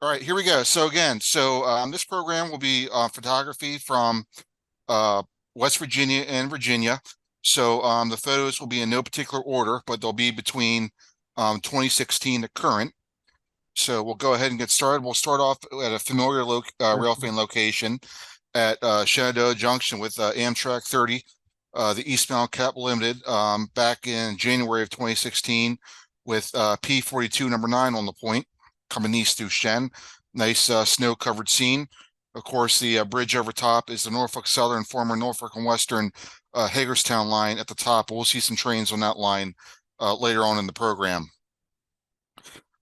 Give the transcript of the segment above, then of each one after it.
All right, here we go. So again, this program will be photography from uh, West Virginia and Virginia. The photos will be in no particular order, but they'll be between 2016 to current. So we'll go ahead and get started. We'll start off at a familiar rail fan location at Shenandoah Junction with Amtrak 30, the eastbound Cap Limited, back in January of 2016 with P42 number 9 on the point, coming east through Shen. Nice snow-covered scene. Of course, the bridge over top is the Norfolk Southern, former Norfolk and Western Hagerstown line at the top. We'll see some trains on that line later on in the program.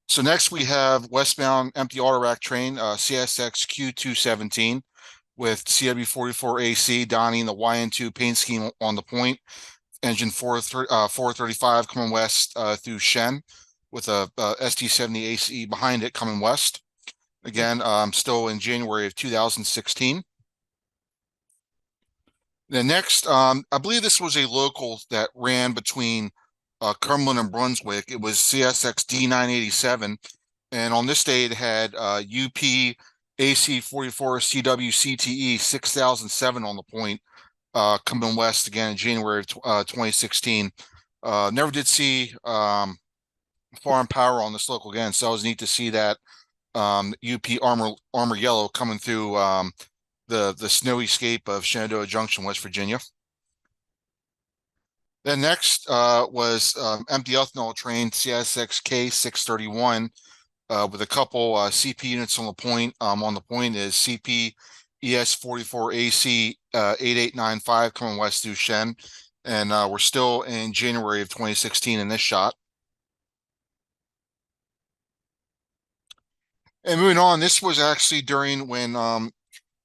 So next we have westbound empty auto rack train, CSX Q217 with CW44AC donning the YN2 paint scheme on the point. Engine 435 coming west through Shen with a ST70 AC behind it coming west. Again, still in January of 2016. The next, I believe this was a local that ran between Cumberland and Brunswick. It was CSX D987. And on this day, it had UP AC44 CW CTE 6007 on the point, coming west again in January of 2016. Never did see foreign power on this local again, so it was neat to see that UP armor yellow coming through the snowy scape of Shenandoah Junction, West Virginia. Then next was empty ethanol train CSX K631 with a couple CP units on the point. On the point is CP ES44AC 8895 coming west through Shen. And we're still in January of 2016 in this shot. And moving on, this was actually during when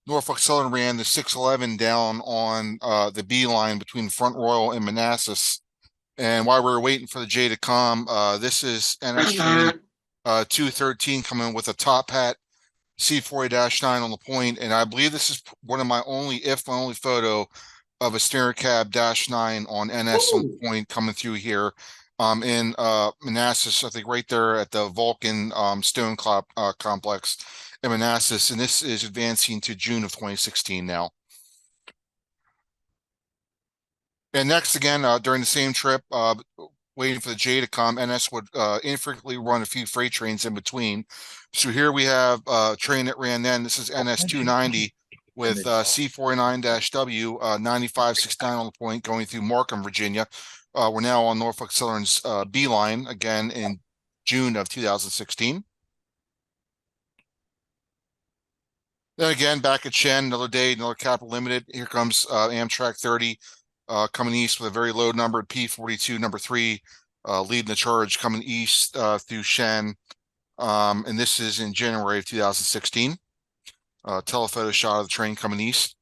Norfolk Southern ran the 611 down on the B line between Front Royal and Manassas. And while we were waiting for the J to come, this is NS 213 coming with a top hat C40-9 on the point. And I believe this is one of my only, if my only photo of a steering cab -9 on NS on the point coming through here in Manassas, I think right there at the Vulcan Stone Complex in Manassas. And this is advancing to June of 2016 now. And next, again, during the same trip, waiting for the J to come, NS would infrequently run a few freight trains in between. So here we have a train that ran then. This is NS 290 with C49-W 9569 on the point going through Markham, Virginia. We're now on Norfolk Southern's B line again in June of 2016. Then again, back at Shen, another day, another Capital Limited. Here comes Amtrak 30 coming east with a very low numbered P42 number 3 leading the charge coming east through Shen. And this is in January of 2016. Telephoto shot of the train coming east.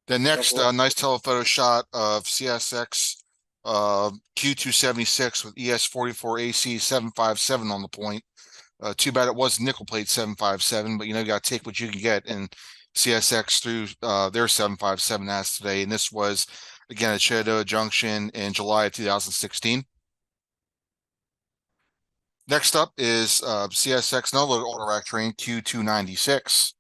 The next nice telephoto shot of CSX Q276 with ES44AC 757 on the point. Too bad it was nickel plate 757, but you know, you got to take what you can get. And CSX through their 757 as today. And this was, again, at Shenandoah Junction in July of 2016. Next up is CSX another auto rack train Q296.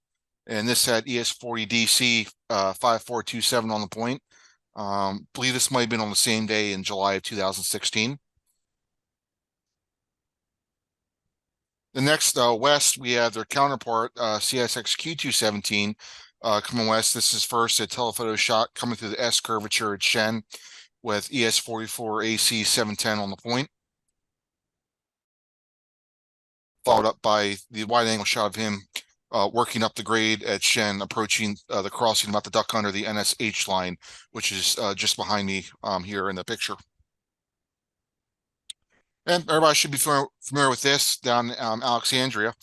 And this had ES40DC 5427 on the point. Believe this might have been on the same day in July of 2016. The next west, we have their counterpart, CSX Q217 coming west. This is first a telephoto shot coming through the S curvature at Shen with ES44AC 710 on the point. Followed up by the wide angle shot of him working up the grade at Shen, approaching the crossing about the duck under the NSH line, which is just behind me here in the picture. And everybody should be familiar with this down Alexandria.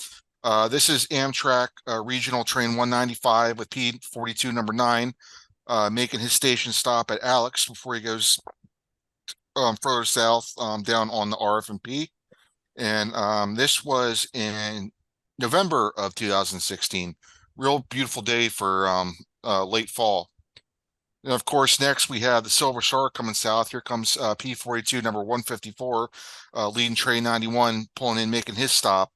This is Amtrak Regional Train 195 with P42 number 9, making his station stop at Alex before he goes further south down on the RF&P. And this was in November of 2016. Real beautiful day for late fall. And of course, next we have the Silver Star coming south. Here comes P42 number 154, leading train 91, pulling in, making his stop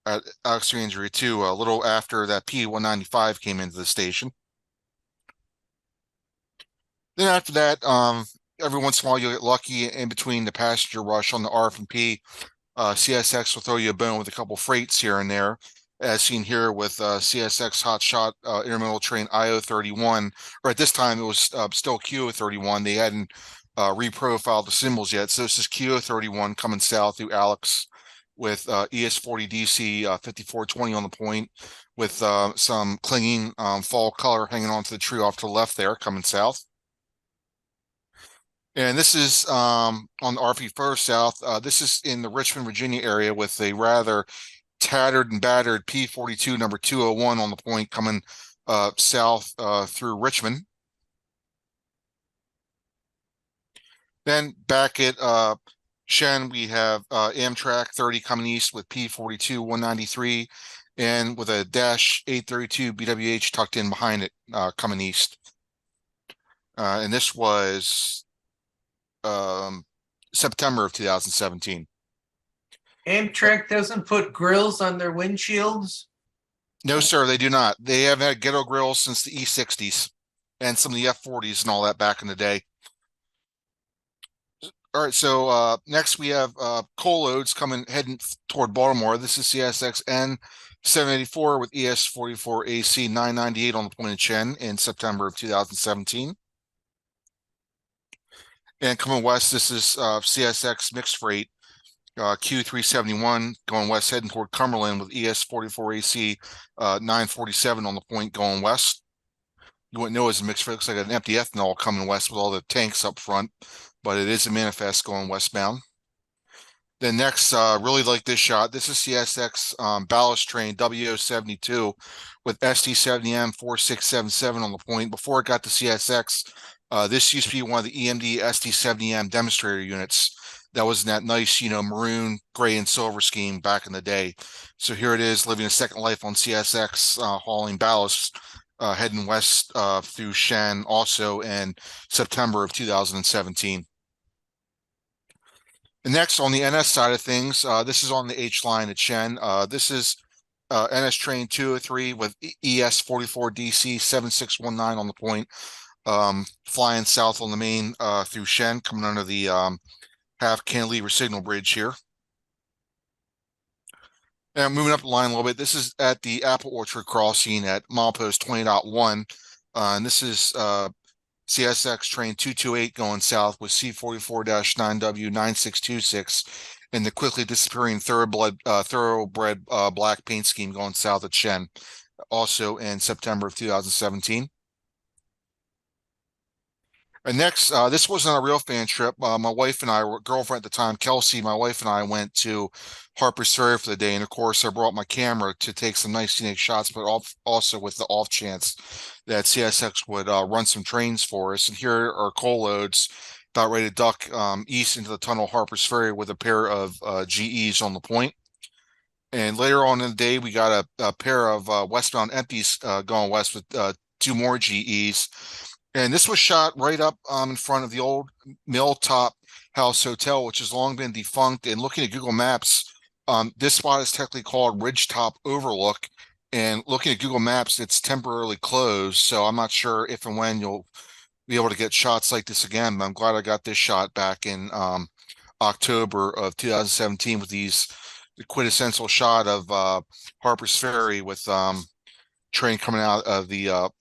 at Alexandria 2, a little after that P195 came into the station. Then after that, every once in a while you'll get lucky in between the passenger rush on the RF&P. CSX will throw you a bone with a couple freights here and there, as seen here with CSX Hotshot Intermodal Train IO31. Or at this time, it was still QO31. They hadn't reprofiled the symbols yet. So this is QO31 coming south through Alex with ES40DC 5420 on the point, with some clinging fall color hanging onto the tree off to the left there coming south. And this is on the RP further south. This is in the Richmond, Virginia area with a rather tattered and battered P42 number 201 on the point coming south through Richmond. Then back at Shen, we have Amtrak 30 coming east with P42 193 and with a dash 832 BWH tucked in behind it coming east. And this was September of 2017. Amtrak doesn't put grills on their windshields? No, sir, they do not. They haven't had ghetto grills since the E60s and some of the F40s and all that back in the day. All right, so next we have coal loads heading toward Baltimore. This is CSX N784 with ES44 AC 998 on the point of Chen in September of 2017. And coming west, this is CSX mixed freight Q371 going west, heading toward Cumberland with ES44AC 947 on the point going west. You wouldn't know it's a mixed freight. It looks like an empty ethanol coming west with all the tanks up front, but it is a manifest going westbound. Then next, really like this shot. This is CSX ballast train WO72 with ST70M 4677 on the point. Before it got to CSX, this used to be one of the EMD ST70M demonstrator units that was in that nice, maroon, gray, and silver scheme back in the day. So here it is, living a second life on CSX, hauling ballast, heading west through Shen, also in September of 2017. And next, on the NS side of things, this is on the H line at Shen. This is NS train 203 with ES44DC 7619 on the point, flying south on the main through Shen, coming under the half cantilever signal bridge here. And moving up the line a little bit, this is at the Apple Orchard crossing at milepost 20.1. And this is CSX train 228 going south with C44-9W9626 and the quickly disappearing thoroughbred black paint scheme going south at Shen, also in September of 2017. And next, this wasn't a real fan trip. My wife and I, girlfriend at the time, Kelsey, my wife and I went to Harper's Ferry for the day. And of course, I brought my camera to take some nice scenic shots, but also with the off chance that CSX would run some trains for us. And here are coal loads about ready to duck east into the tunnel Harper's Ferry with a pair of GEs on the point. And later on in the day, we got a pair of westbound empties going west with 2 more GEs. And this was shot right up in front of the old Milltop House Hotel, which has long been defunct. And looking at Google Maps, this spot is technically called Ridgetop Overlook. And looking at Google Maps, it's temporarily closed. So I'm not sure if and when you'll be able to get shots like this again. But I'm glad I got this shot back in October of 2017 with the quintessential shot of Harper's Ferry with train coming out of the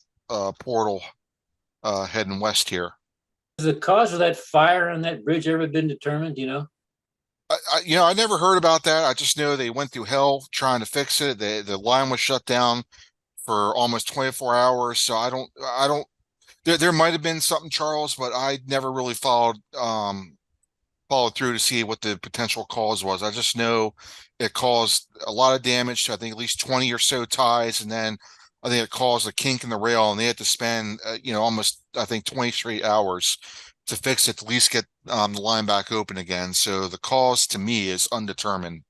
portal heading west here. Has the cause of that fire on that bridge ever been determined? I never heard about that. I just know they went through hell trying to fix it. The line was shut down for almost 24 hours. So I don't. There might have been something, Charles, but I never really followed through to see what the potential cause was. I just know it caused a lot of damage to, I think, at least 20 or so ties, and then I think it caused a kink in the rail, and they had to spend, almost, I think, 20 straight hours to fix it, to at least get the line back open again. So the cause to me is undetermined.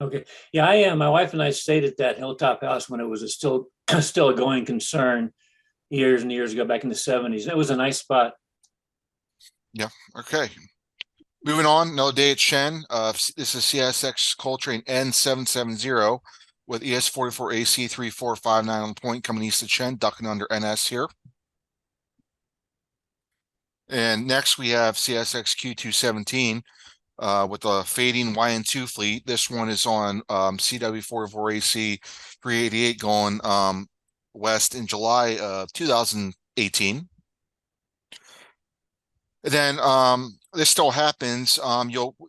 Okay. Yeah, I am. My wife and I stayed at that Hilltop House when it was still a going concern. years and years ago, back in the 70s. It was a nice spot. Yeah. Okay. Moving on, another day at Shen. This is CSX Coltrane N770 with ES44 AC 3459 on the point coming east of Shen, ducking under NS here. And next we have CSX Q217 with the fading YN2 fleet. This one is on CW44 AC 388 going west in July of 2018. And then this still happens.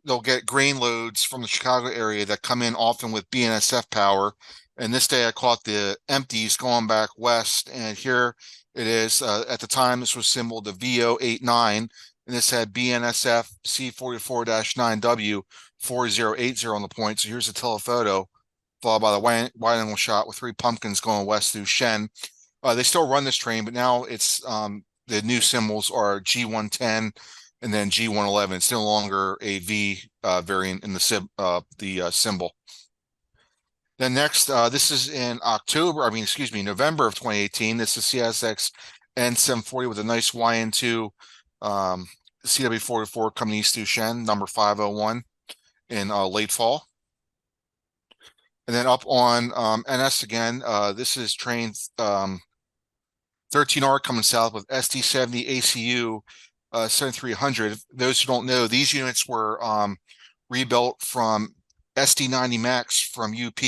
They'll get grain loads from the Chicago area that come in often with BNSF power. And this day I caught the empties going back west, and here it is. At the time, this was symboled the VO89, and this had BNSF C44-9W 4080 on the point. So here's a telephoto, followed by the wide angle shot with 3 pumpkins going west through Shen. They still run this train, but now it's the new symbols are G110 and then G111. It's no longer a V variant in the symbol. Then next, this is in November of 2018. This is CSX N740 with a nice YN2 CW44 coming east through Shen, number 501 in late fall. And then up on NS again, this is train 13R coming south with SD70 ACU 7300. Those who don't know, these units were rebuilt from SD90 Max from UP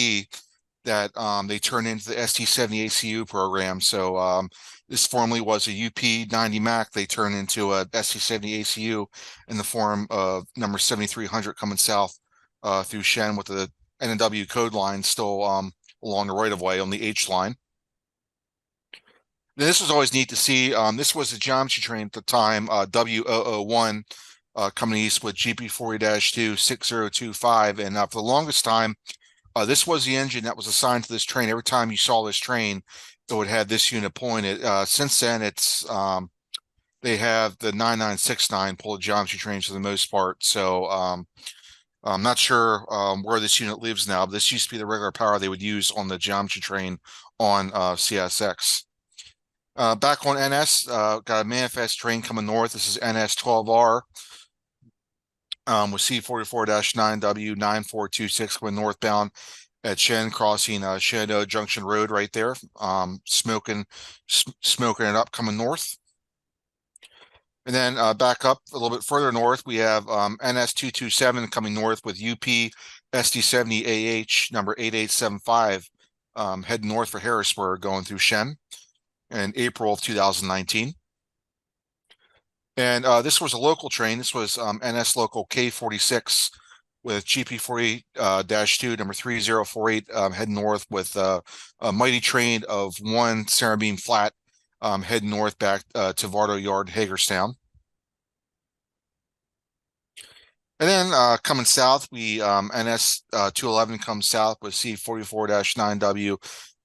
that they turned into the SD70 ACU program. So this formerly was a UP 90 Mac. They turned into a SD70 ACU in the form of number 7300 coming south through Shen with the NW code line still along the right of way on the H line. This was always neat to see. This was a geometry train at the time, W001, coming east with GP40-2 6025. And for the longest time, this was the engine that was assigned to this train. Every time you saw this train, it would have this unit pulling it. Since then, it's they have the 9969 pull geometry trains for the most part. So I'm not sure where this unit lives now, but this used to be the regular power they would use on the geometry train on CSX. Back on NS, got a manifest train coming north. This is NS 12R with C44-9W 9426 going northbound at Shen, crossing Shenandoah Junction Road right there. Smoking it up coming north. And then back up a little bit further north, we have NS 227 coming north with UP SD70 AH number 8875 heading north for Harrisburg going through Shen in April of 2019. And this was a local train. This was NS local K46 with GP40-2 number 3048 heading north with a mighty train of 1 Cerebine flat heading north back to Vardo Yard, Hagerstown. And then coming south, we NS 211 comes south with C44-9W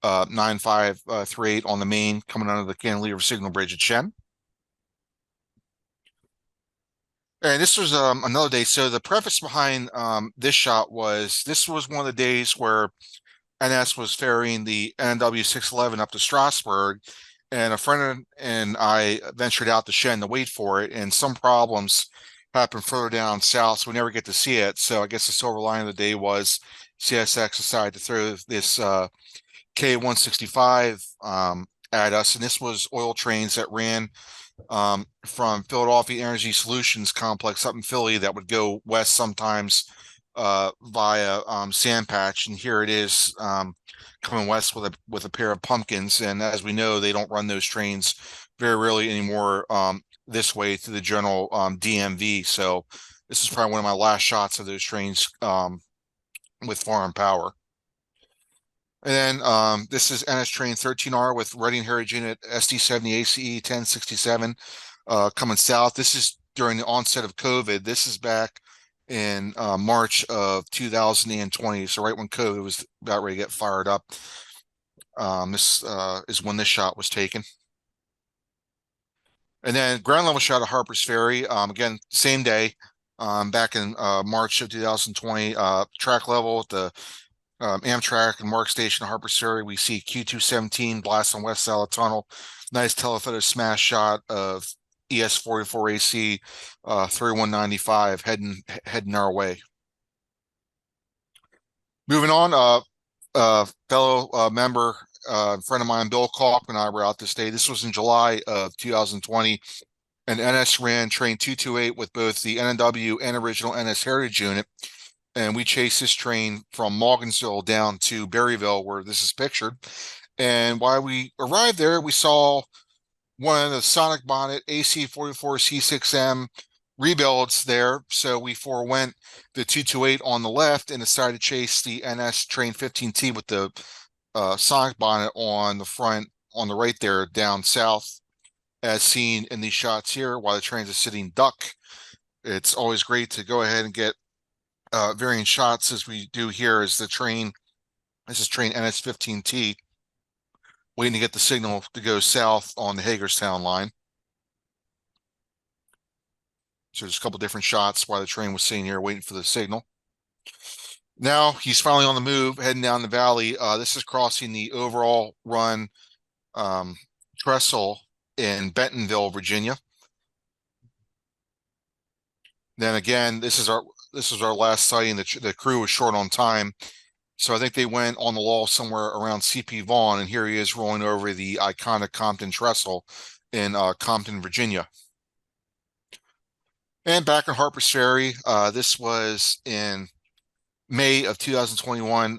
9538 on the main coming under the cantilever signal bridge at Shen. And this was another day. So the preface behind this shot was this was one of the days where NS was ferrying the NW 611 up to Strasburg, and a friend and I ventured out to Shen to wait for it, and some problems happened further down south, so we never get to see it. So I guess the silver lining of the day was CSX decided to throw this K165 at us, and this was oil trains that ran from Philadelphia Energy Solutions complex up in Philly that would go west sometimes via Sand Patch, and here it is coming west with a pair of pumpkins. And as we know, they don't run those trains very rarely anymore this way through the general DMV. So this is probably one of my last shots of those trains with foreign power. And then this is NS train 13R with Reading Heritage Unit SD70 ACE 1067 coming south. This is during the onset of COVID. This is back in March of 2020. So right when COVID was about ready to get fired up. This is when this shot was taken. And then ground level shot of Harper's Ferry. Again, same day, back in March of 2020. Track level at the Amtrak and Mark Station, Harper's Ferry. We see Q217 blast on west side of the tunnel. Nice telephoto smash shot of ES44AC 3195 heading our way. Moving on, fellow member, friend of mine, Bill Kalk, and I were out this day. This was in July of 2020. And NS ran train 228 with both the NW and original NS Heritage unit. And we chased this train from Morgansville down to Berryville, where this is pictured. And while we arrived there, we saw one of the Sonic Bonnet AC44 C6M rebuilds there. So we forewent the 228 on the left and decided to chase the NS train 15T with the Sonic Bonnet on the front, on the right there, down south, as seen in these shots here, while the trains are sitting duck. It's always great to go ahead and get varying shots as we do here as the train, this is train NS15T, waiting to get the signal to go south on the Hagerstown line. So there's a couple different shots while the train was sitting here waiting for the signal. Now he's finally on the move, heading down the valley. This is crossing the overall run trestle in Bentonville, Virginia. Then again, this is our last sighting. The crew was short on time, so I think they went on the lull somewhere around CP Vaughn, and here he is rolling over the iconic Compton trestle in Compton, Virginia. And back in Harper's Ferry, this was in May of 2021.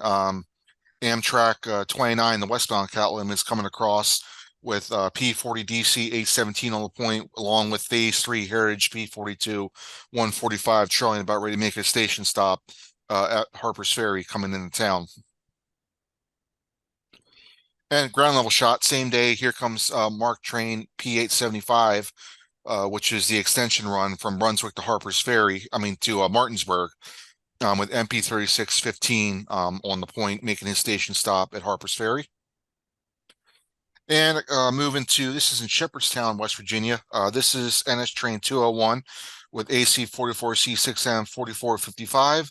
Amtrak 29, the westbound cat limit, is coming across with P40DC 817 on the point, along with Phase 3 Heritage P42 145 trailing, about ready to make a station stop at Harper's Ferry coming into town. And ground level shot, same day, here comes Mark Train P875, which is the extension run from Brunswick to Harper's Ferry, to Martinsburg, with MP3615 on the point, making his station stop at Harper's Ferry. And moving to, this is in Shepherdstown, West Virginia. This is NS Train 201 with AC 44C6M 4455.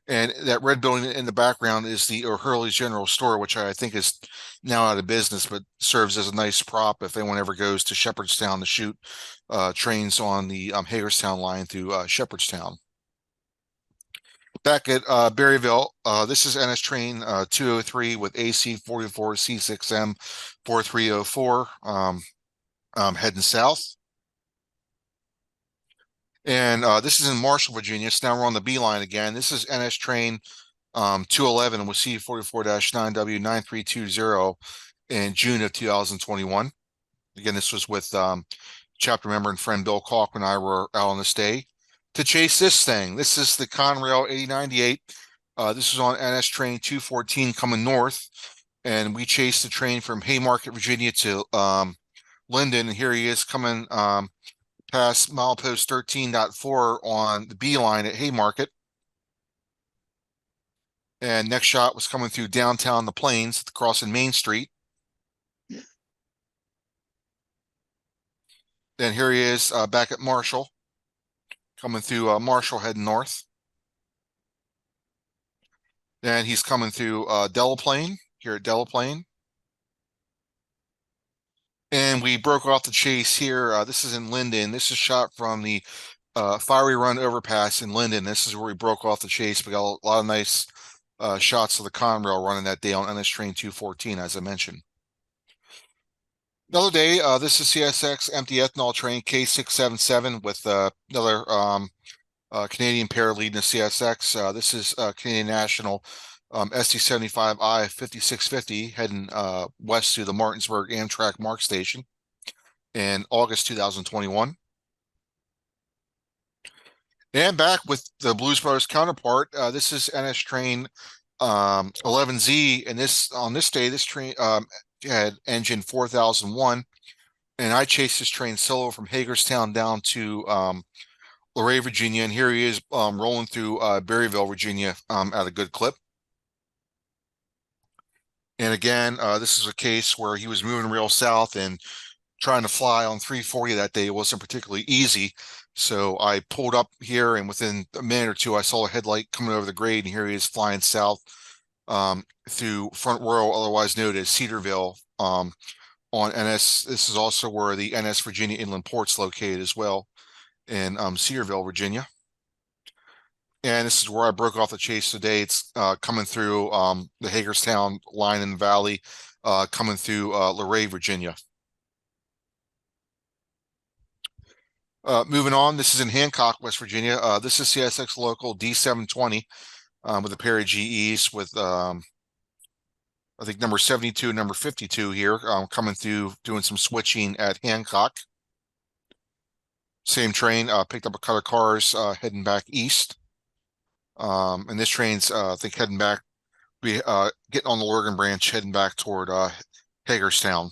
And that red building in the background is the O'Hurley's General Store, which I think is now out of business, but serves as a nice prop if anyone ever goes to Shepherdstown to shoot trains on the Hagerstown line through Shepherdstown. Back at Berryville, this is NS Train 203 with AC 44 C6M 4304 heading south. And this is in Marshall, Virginia. So now we're on the B line again. This is NS Train 211 with C44-9W9320 in June of 2021. Again, this was with chapter member and friend Bill Kalk and I were out on this day to chase this thing. This is the Conrail 8098. This is on NS Train 214 coming north, and we chased the train from Haymarket, Virginia to Linden, and here he is coming past milepost 13.4 on the B line at Haymarket. And next shot was coming through downtown the Plains, crossing Main Street. Then here he is back at Marshall, coming through Marshall heading north. Then he's coming through Delaplane, here at Delaplane. And we broke off the chase here. This is in Linden. This is shot from the Fiery Run overpass in Linden. This is where we broke off the chase. We got a lot of nice shots of the Conrail running that day on NS Train 214, as I mentioned. Another day, this is CSX empty ethanol train K677 with another Canadian pair leading the CSX. This is Canadian National SD75I 5650 heading west to the Martinsburg Amtrak Mark Station in August 2021. And back with the Blues Brothers counterpart, this is NS Train 11Z, and on this day, this train had engine 4001, and I chased this train solo from Hagerstown down to Luray, Virginia, and here he is rolling through Berryville, Virginia at a good clip. And again, this is a case where he was moving real south and trying to fly on 340 that day. It wasn't particularly easy. So I pulled up here, and within a minute or two, I saw a headlight coming over the grade, and here he is flying south through Front Royal, otherwise known as Cedarville, on NS. This is also where the NS Virginia Inland Port's located as well, in Cedarville, Virginia. And this is where I broke off the chase today. It's coming through the Hagerstown line in the valley, coming through Luray, Virginia. Moving on, this is in Hancock, West Virginia. This is CSX local D720 with a pair of GEs with I think number 72 and number 52 here, coming through, doing some switching at Hancock. Same train, picked up a couple of cars heading back east. And this train's I think heading back, getting on the Oregon branch, heading back toward Hagerstown.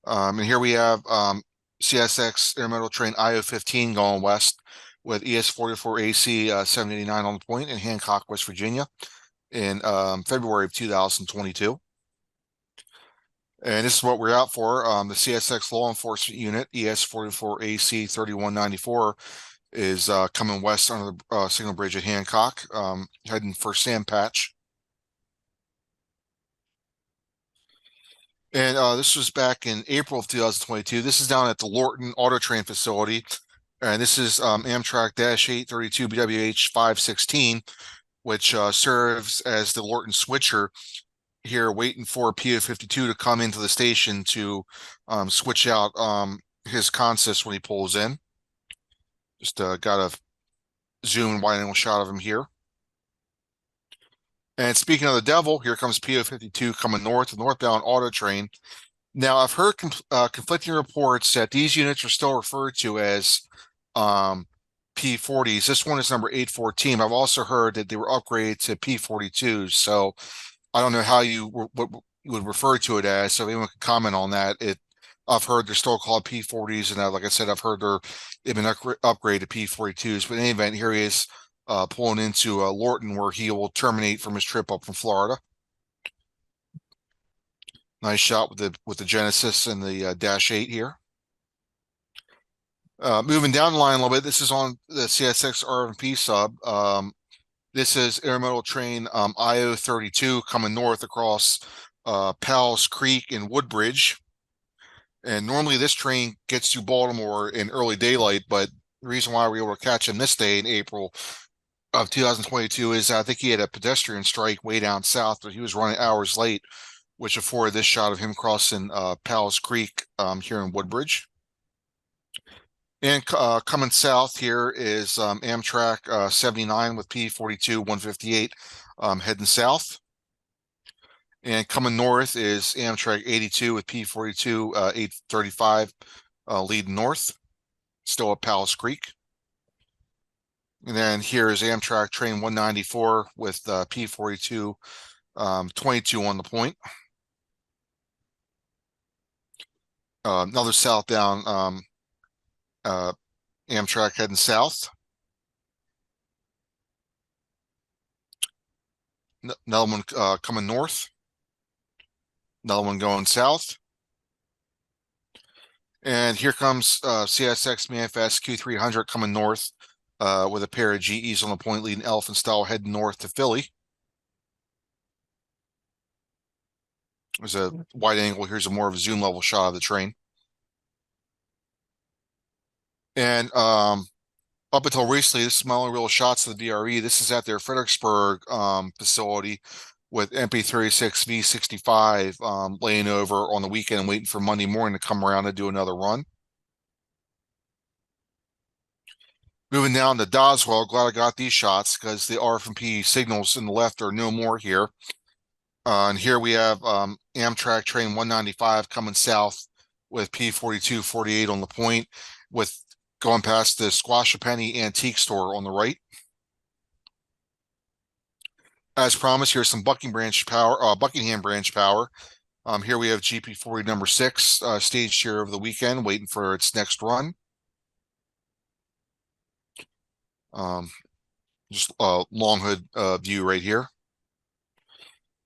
And here we have CSX intermodal train IO15 going west with ES44AC 789 on the point in Hancock, West Virginia in February of 2022. And this is what we're out for. The CSX Law Enforcement Unit, ES44AC 3194, is coming west under the signal bridge at Hancock, heading for Sand Patch. And this was back in April of 2022. This is down at the Lorton Auto Train facility. And this is Amtrak -832 BWH 516, which serves as the Lorton switcher here, waiting for PO52 to come into the station to switch out his consist when he pulls in. Just got a zoom and wide angle shot of him here. And speaking of the devil, here comes PO52 coming north, the northbound auto train. Now, I've heard conflicting reports that these units are still referred to as P40s. This one is number 814. I've also heard that they were upgraded to P42s. So I don't know how what you would refer to it as. So if anyone can comment on that. I've heard they're still called P40s, and like I said, I've heard they've been upgraded to P42s. But in any event, here he is pulling into Lorton, where he will terminate from his trip up from Florida. Nice shot with the Genesis and the -8 here. Moving down the line a little bit, this is on the CSX RF&P Sub. This is intermodal train IO32 coming north across Powell's Creek and Woodbridge. And normally this train gets to Baltimore in early daylight, but the reason why we were able to catch him this day in April of 2022 is I think he had a pedestrian strike way down south, but he was running hours late, which afforded this shot of him crossing Powell's Creek here in Woodbridge. And coming south here is Amtrak 79 with P42 158 heading south. And coming north is Amtrak 82 with P42 835 leading north, still at Powell's Creek. And then here is Amtrak train 194 with P42 22 on the point. Another southbound Amtrak heading south. Another one coming north. Another one going south. And here comes CSX Manifest Q300 coming north with a pair of GEs on the point, leading Elephant Style heading north to Philly. There's a wide angle. Here's a more of a zoom level shot of the train. And up until recently, this is my only real shots of the DRE. This is at their Fredericksburg facility with MP36 V65 laying over on the weekend and waiting for Monday morning to come around and do another run. Moving down to Doswell, glad I got these shots because the RF&P signals in the left are no more here. And here we have Amtrak train 195 coming south with P42 48 on the point, with going past the Squash-A-Penny Antique Store on the right. As promised, here's some Buckingham Branch power. Here we have GP40 number 6 staged here over the weekend, waiting for its next run. Just a long hood view right here.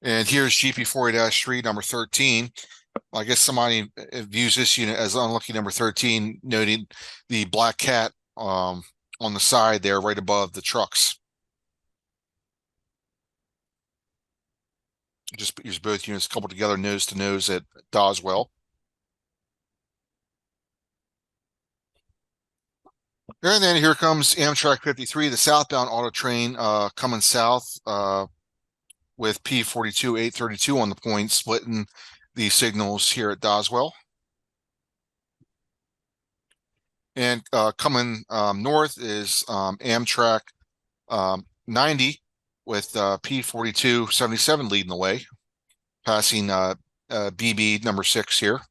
And here's GP40-3 number 13. I guess somebody views this unit as unlucky number 13, noting the black cat on the side there right above the trucks. Just use both units coupled together nose to nose at Doswell. And then here comes Amtrak 53, the southbound auto train coming south with P42 832 on the point, splitting the signals here at Doswell. And coming north is Amtrak 90 with P42 77 leading the way, passing BB number 6 here.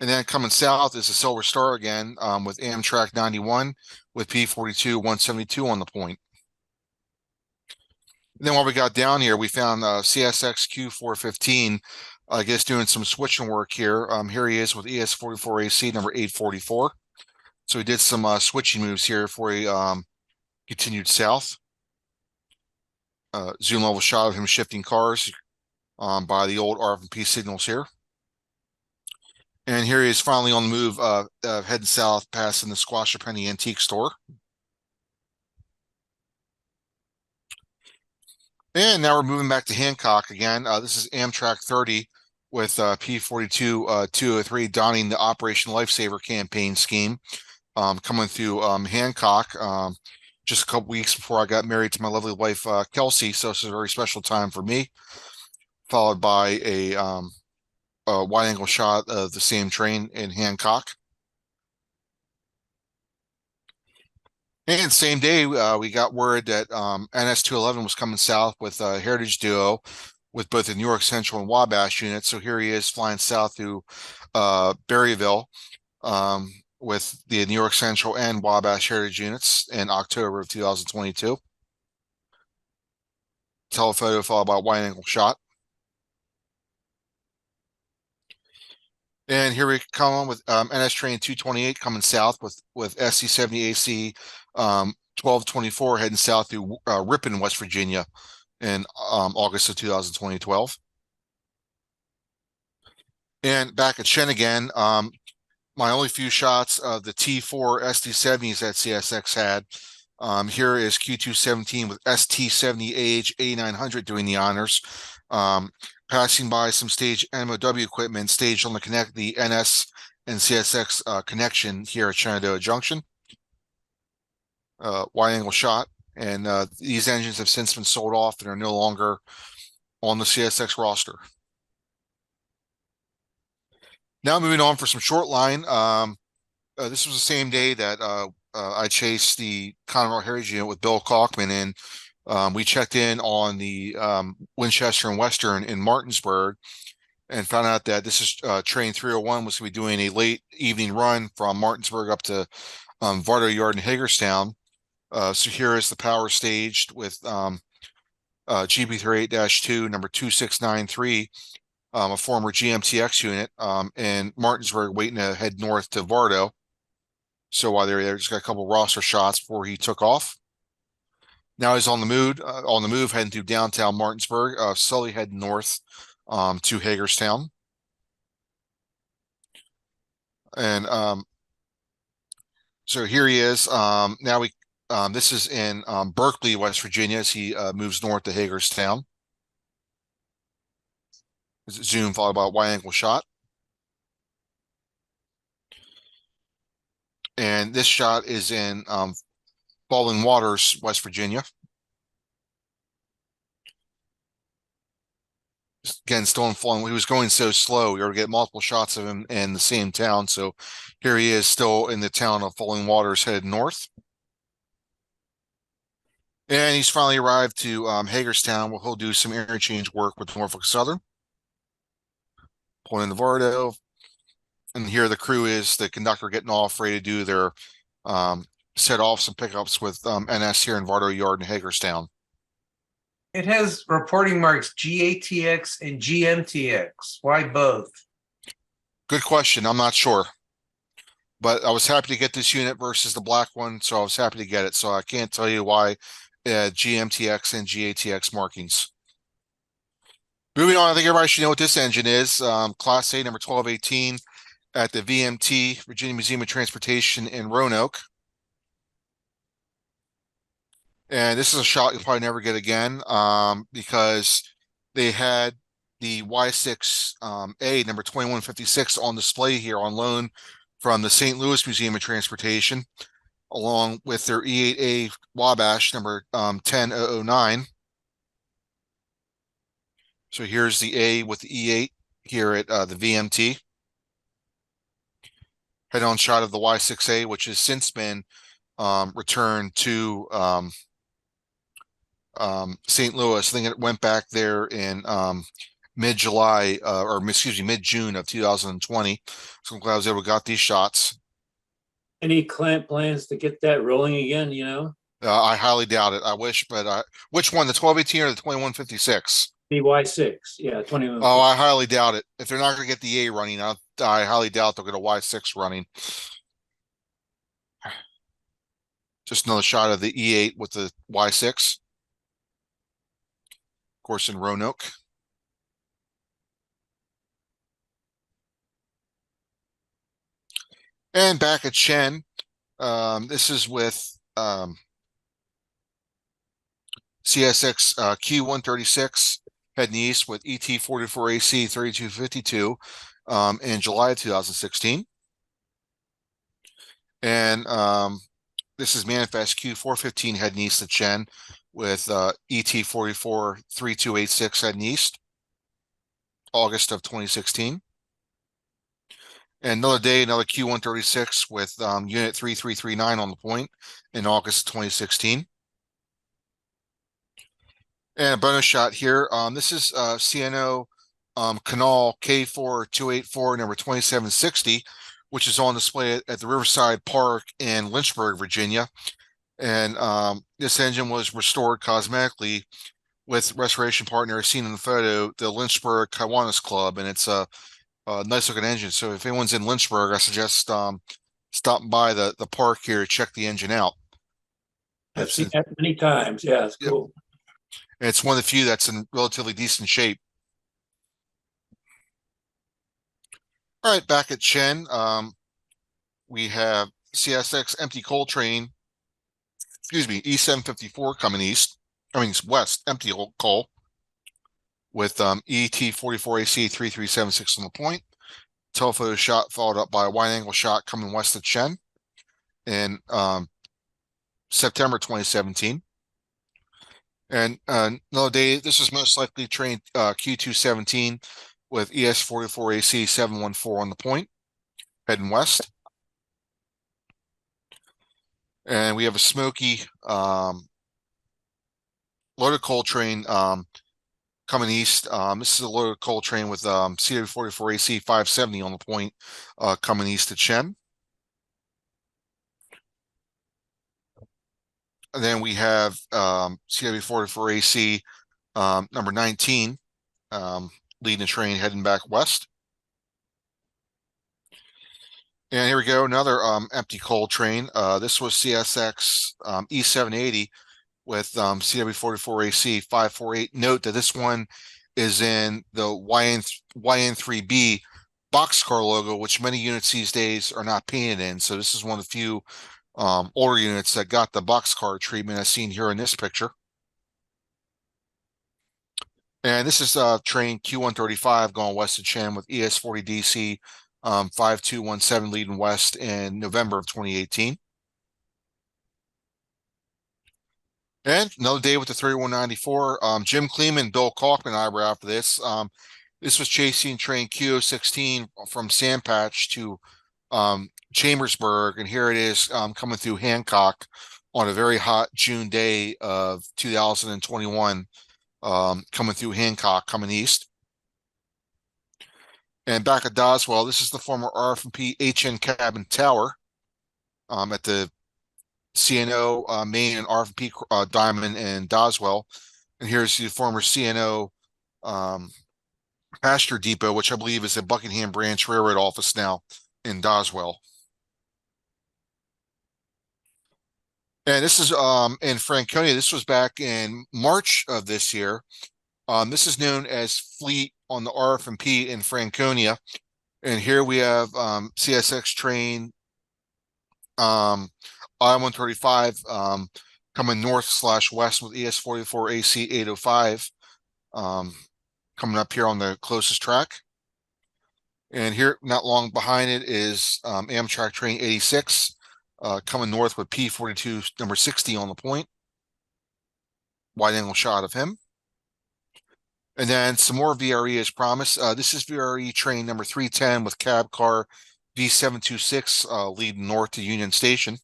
And then coming south is the Silver Star again with Amtrak 91 with P42 172 on the point. And then while we got down here, we found CSX Q415, I guess doing some switching work here. Here he is with ES44AC number 844. So he did some switching moves here before he continued south. Zoom level shot of him shifting cars by the old RF&P signals here. And here he is finally on the move, heading south, passing the Squashapenny Antique Store. And now we're moving back to Hancock again. This is Amtrak 30 with P42 203 donning the Operation Lifesaver campaign scheme, coming through Hancock just a couple weeks before I got married to my lovely wife, Kelsey. So it's a very special time for me, followed by a wide angle shot of the same train in Hancock. And same day, we got word that NS 211 was coming south with a Heritage Duo with both the New York Central and Wabash units. So here he is flying south through Berryville with the New York Central and Wabash Heritage units in October of 2022. Telephoto followed by a wide angle shot. And here we come on with NS train 228 coming south with SC70AC 1224 heading south through Ripon, West Virginia in August of 2012. And back at Shen again, my only few shots of the T4 SD70s that CSX had. Here is Q217 with ST70AH 8900 doing the honors. Passing by some stage MOW equipment staged on the NS and CSX connection here at Shenandoah Junction. Wide angle shot, and these engines have since been sold off and are no longer on the CSX roster. Now moving on for some short line. This was the same day that I chased the Conrail Heritage unit with Bill Kalkman, and we checked in on the Winchester and Western in Martinsburg and found out that this is train 301 was going to be doing a late evening run from Martinsburg up to Vardo Yard in Hagerstown. So here is the power staged with GB38-2 number 2693, a former GMTX unit in Martinsburg waiting to head north to Vardo. So while they're there, just got a couple roster shots before he took off. Now he's on the move, heading through downtown Martinsburg, slowly heading north to Hagerstown. And so here he is. Now this is in Berkeley, West Virginia, as he moves north to Hagerstown. Zoom followed by a wide angle shot. And this shot is in Falling Waters, West Virginia. Again, still in Falling. He was going so slow, we were getting multiple shots of him in the same town. So here he is still in the town of Falling Waters, headed north. And he's finally arrived to Hagerstown, where he'll do some interchange work with Norfolk Southern. Pulling in the Vardo. And here the crew is the conductor getting off, ready to do their set off some pickups with NS here in Vardo Yard in Hagerstown. It has reporting marks GATX and GMTX. Why both? Good question. I'm not sure. But I was happy to get this unit versus the black one, so I was happy to get it. So I can't tell you why GMTX and GATX markings. Moving on, I think everybody should know what this engine is. Class A number 1218 at the VMT, Virginia Museum of Transportation in Roanoke. And this is a shot you'll probably never get again, because they had the Y6 A number 2156 on display here on loan from the St. Louis Museum of Transportation, along with their E8A Wabash number 10009. So here's the A with the E8 here at the VMT. Head-on shot of the Y6A, which has since been returned to St. Louis. I think it went back there in mid-July, or excuse me, mid-June of 2020. So I'm glad I was able to got these shots. Any plans to get that rolling again, you know? I highly doubt it. I wish, but which one, the 1218 or the 2156? BY6, yeah, 21. Oh, I highly doubt it. If they're not going to get the A running, I highly doubt they'll get a Y6 running. Just another shot of the E8 with the Y6. Of course, in Roanoke. And back at Chen, this is with CSX Q136 heading east with ET44AC 3252 in July of 2016. And this is Manifest Q415 heading east to Chen with ET44 3286 heading east, August of 2016. And another day, another Q136 with Unit 3339 on the point in August 2016. And a bonus shot here. This is CNO Canal K4284 number 2760, which is on display at the Riverside Park in Lynchburg, Virginia. And this engine was restored cosmetically with restoration partner seen in the photo, the Lynchburg Kiwanis Club, and it's a nice looking engine. So if anyone's in Lynchburg, I suggest stopping by the park here to check the engine out. I've seen that many times. Yeah, it's cool. And it's one of the few that's in relatively decent shape. All right, back at Chen, we have CSX empty coal train, excuse me, E754 coming west, empty coal with ET44AC 3376 on the point. Telephoto shot followed up by a wide angle shot coming west of Chen in September 2017. And another day, this is most likely train Q217 with ES44AC 714 on the point, heading west. And we have a smoky loaded coal train coming east. This is a loaded coal train with CW44AC 570 on the point coming east to Chen. And then we have CW44AC number 19 leading the train heading back west. And here we go, another empty coal train. This was CSX E780 with CW44AC 548. Note that this one is in the YN3B boxcar logo, which many units these days are not painted in. So this is one of the few older units that got the boxcar treatment as seen here in this picture. And this is train Q135 going west of Chen with ES40DC 5217 leading west in November of 2018. And another day with the 3194. Jim Kleeman, Bill Kaufman and I were after this. This was chasing train Q016 from Sandpatch to Chambersburg, and here it is coming through Hancock on a very hot June day of 2021, coming through Hancock, coming east. And back at Doswell, this is the former RF&P HN cabin tower at the CNO main and RF&P diamond in Doswell. And here's the former CNO passenger depot, which I believe is the Buckingham Branch Railroad office now in Doswell. And this is in Franconia. This was back in March of this year. This is known as Fleet on the RF&P in Franconia. And here we have CSX train I-135 coming north/west with ES44 AC 805, coming up here on the closest track. And here, not long behind it, is Amtrak train 86, coming north with P42 number 60 on the point. Wide angle shot of him. And then some more VRE as promised. This is VRE train number 310 with cab car V726 leading north to Union Station.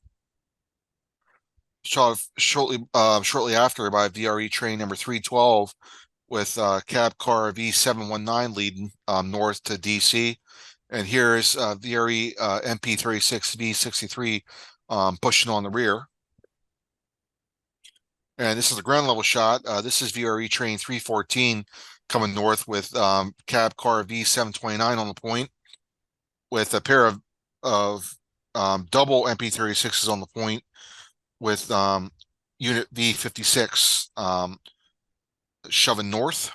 Shot shortly after by VRE train number 312 with cab car V719 leading north to DC. And here is VRE MP36 V63 pushing on the rear. And this is a ground level shot. This is VRE train 314 coming north with cab car V729 on the point, with a pair of double MP36s on the point, with unit V56 shoving north.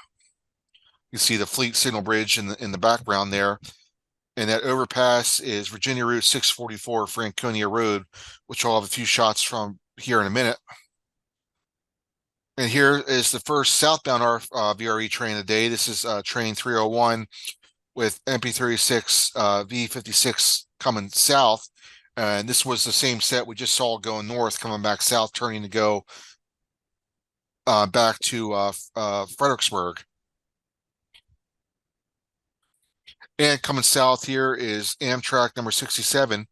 You see the Fleet Signal Bridge in the background there. And that overpass is Virginia Route 644 Franconia Road, which I'll have a few shots from here in a minute. And here is the first southbound VRE train of the day. This is train 301 with MP36 V56 coming south. And this was the same set we just saw going north, coming back south, turning to go back to Fredericksburg. And coming south here is Amtrak number 67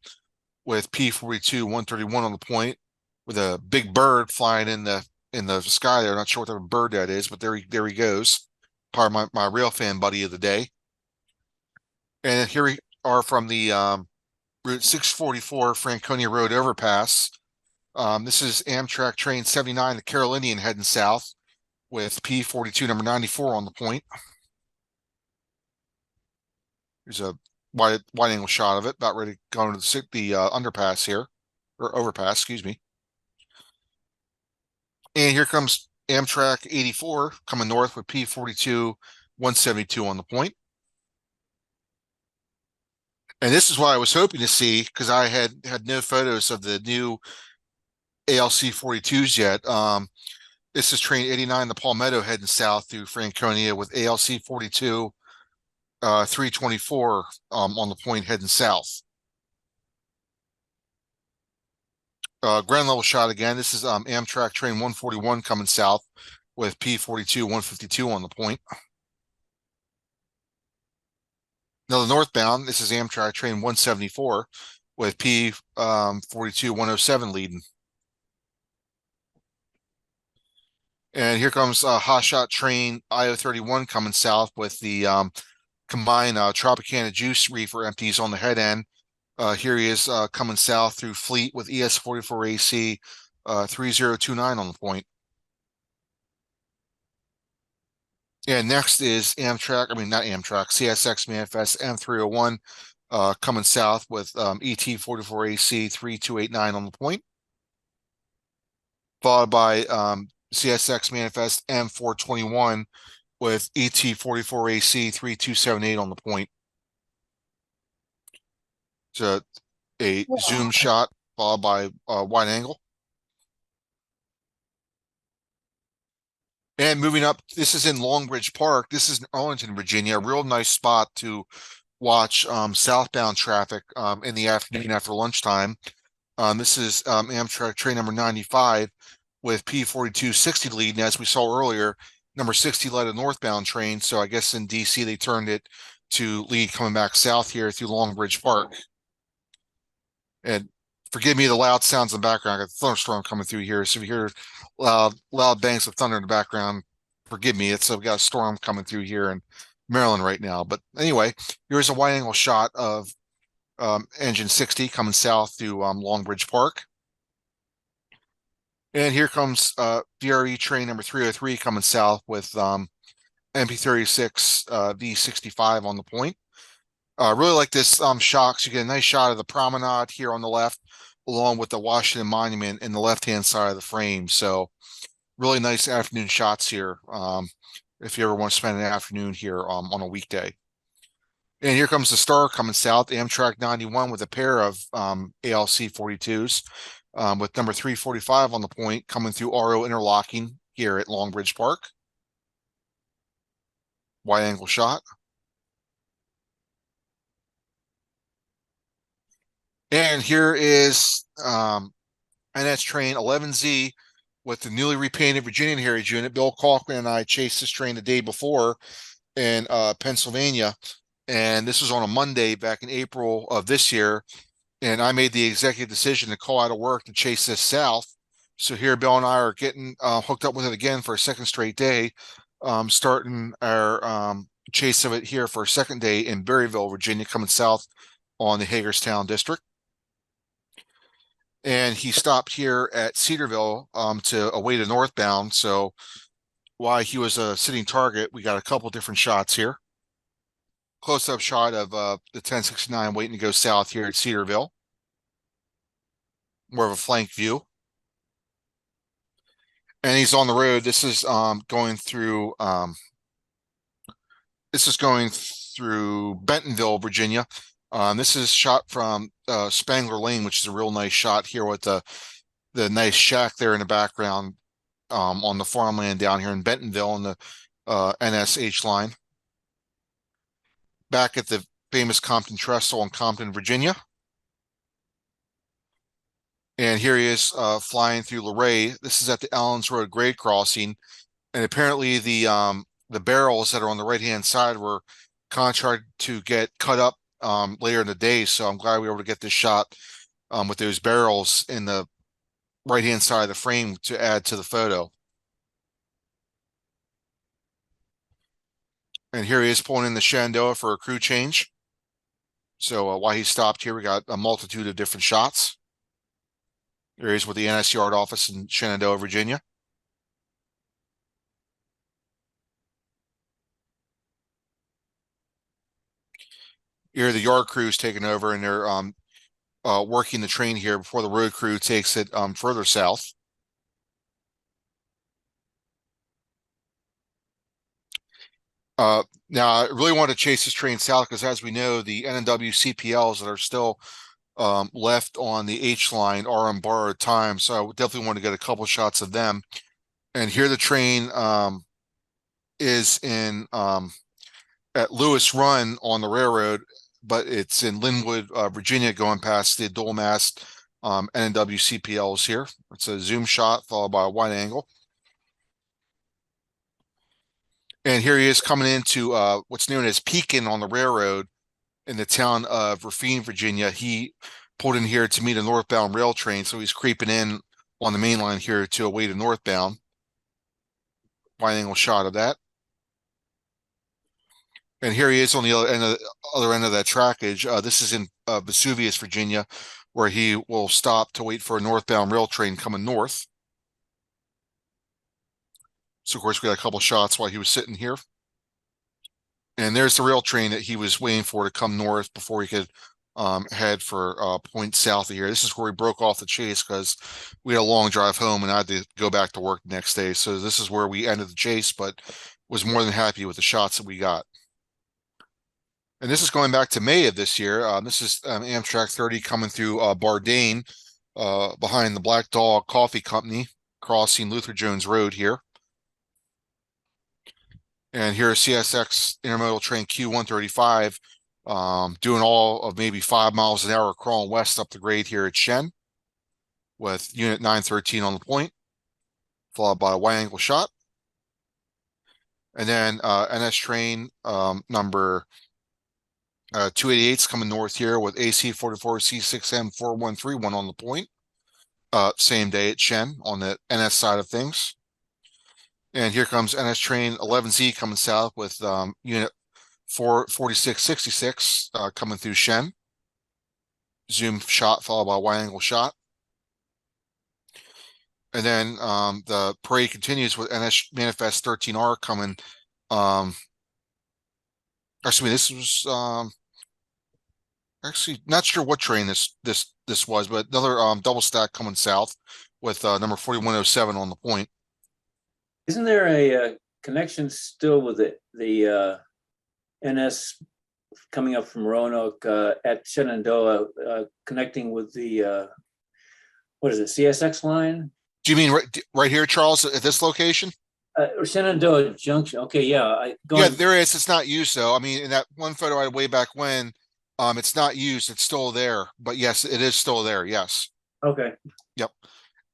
with P42 131 on the point, with a big bird flying in the sky there. Not sure what type of bird that is, but there he goes. Part of my rail fan buddy of the day. And here we are from the Route 644 Franconia Road overpass. This is Amtrak train 79, the Carolinian, heading south with P42 number 94 on the point. There's a wide angle shot of it, about ready to go into the underpass here, or overpass, excuse me. And here comes Amtrak 84 coming north with P42 172 on the point. And this is what I was hoping to see, because I had no photos of the new ALC 42s yet. This is train 89, the Palmetto, heading south through Franconia with ALC 42 324 on the point, heading south. Ground level shot again. This is Amtrak train 141 coming south with P42 152 on the point. Now the northbound, this is Amtrak train 174 with P42 107 leading. And here comes hot shot train IO31 coming south with the combined Tropicana juice reefer empties on the head end. Here he is coming south through Fleet with ES44AC 3029 on the point. And next is Amtrak, not Amtrak, CSX Manifest M301 coming south with ET44AC 3289 on the point. Followed by CSX Manifest M421 with ET44AC 3278 on the point. So a zoom shot followed by wide angle. And moving up, this is in Longbridge Park. This is in Arlington, Virginia. A real nice spot to watch southbound traffic in the afternoon after lunchtime. This is Amtrak train number 95 with P42 60 lead. And as we saw earlier, number 60 led a northbound train. So I guess in DC, they turned it to lead coming back south here through Longbridge Park. And forgive me the loud sounds in the background. I got a thunderstorm coming through here. So if you hear loud bangs of thunder in the background, forgive me. We've got a storm coming through here in Maryland right now. But anyway, here's a wide angle shot of engine 60 coming south through Longbridge Park. And here comes VRE train number 303 coming south with MP36 V65 on the point. Really like this shot, 'cause you get a nice shot of the promenade here on the left, along with the Washington Monument in the left-hand side of the frame. So really nice afternoon shots here, if you ever want to spend an afternoon here on a weekday. And here comes the Star coming south, Amtrak 91 with a pair of ALC 42s. with number 345 on the point coming through RO interlocking here at Long Bridge Park. Wide angle shot. And here is NS train 11Z with the newly repainted Virginian Heritage unit. Bill Kaufman and I chased this train the day before in Pennsylvania. And this was on a Monday back in April of this year. And I made the executive decision to call out of work to chase this south. So here, Bill and I are getting hooked up with it again for a second straight day, starting our chase of it here for a second day in Berryville, Virginia, coming south on the Hagerstown district. And he stopped here at Cedarville to await a northbound. So while he was a sitting target, we got a couple different shots here. Close-up shot of the 1069 waiting to go south here at Cedarville. More of a flank view. And he's on the road. This is going through Bentonville, Virginia. This is shot from Spangler Lane, which is a real nice shot here with the nice shack there in the background on the farmland down here in Bentonville on the NSH line. Back at the famous Compton Trestle in Compton, Virginia. And here he is flying through Luray. This is at the Allens Road grade crossing. And apparently the barrels that are on the right-hand side were contracted to get cut up later in the day. So I'm glad we were able to get this shot with those barrels in the right-hand side of the frame to add to the photo. And here he is pulling in the Shenandoah for a crew change. So while he stopped here, we got a multitude of different shots. There he is with the NS Yard office in Shenandoah, Virginia. Here the yard crew is taking over, and they're working the train here before the road crew takes it further south. Now, I really want to chase this train south because, as we know, the N&W CPLs that are still left on the H line are on borrowed time. So I would definitely want to get a couple shots of them. And here the train is in at Lewis Run on the railroad, but it's in Linwood, Virginia, going past the dual mast N&W CPLs here. It's a zoom shot followed by a wide angle. And here he is coming into what's known as Pekin on the railroad in the town of Rafine, Virginia. He pulled in here to meet a northbound rail train, so he's creeping in on the main line here to await a northbound. Wide angle shot of that. And here he is on the other end of that trackage. This is in Vesuvius, Virginia, where he will stop to wait for a northbound rail train coming north. So, of course, we got a couple shots while he was sitting here. And there's the rail train that he was waiting for to come north before he could head for point south of here. This is where we broke off the chase because we had a long drive home and I had to go back to work the next day. So this is where we ended the chase, but was more than happy with the shots that we got. And this is going back to May of this year. This is Amtrak 30 coming through Bardane behind the Black Dog Coffee Company, crossing Luther Jones Road here. And here's CSX intermodal train Q135 doing all of maybe 5 miles an hour crawling west up the grade here at Shen with unit 913 on the point, followed by a wide angle shot. And then NS train number 288 is coming north here with AC 44 C6M 4131 on the point. Same day at Shen on the NS side of things. And here comes NS train 11Z coming south with unit 44666 coming through Shen. Zoom shot followed by a wide angle shot. And then the parade continues with NS Manifest 13R coming. Actually, this was actually not sure what train this was, but another double stack coming south with number 4107 on the point. Isn't there a connection still with the NS coming up from Roanoke at Shenandoah, connecting with the what is it, CSX line? Do you mean right here, Charles, at this location? Shenandoah Junction. Okay, yeah. Yeah, Going, there is. It's not used though. I mean, in that one photo I had way back when, it's not used. It's still there. But yes, it is still there. Yes. okay. Yep.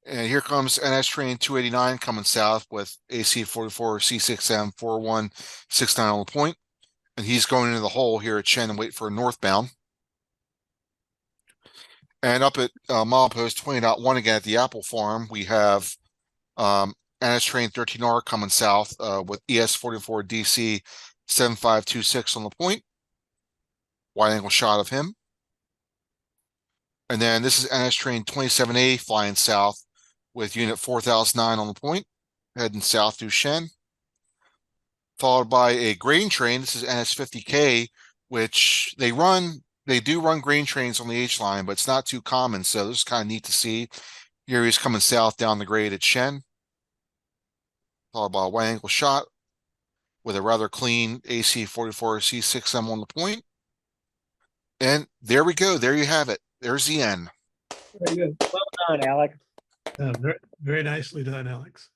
And here comes NS train 289 coming south with AC 44 C6M 4169 on the point. And he's going into the hole here at Chen and wait for a northbound. And up at milepost 20.1 again at the Apple Farm, we have NS train 13R coming south with ES 44 DC 7526 on the point. Wide angle shot of him. And then this is NS train 27A flying south with unit 4009 on the point, heading south through Shen. Followed by a grain train. This is NS 50K, which they do run grain trains on the H line, but it's not too common. So this is kind of neat to see. Here he's coming south down the grade at Shen. Followed by a wide angle shot with a rather clean AC 44 C6M on the point. And there we go. There you have it. There's the end. Very good. Well done, Alex. Very, very nicely done, Alex.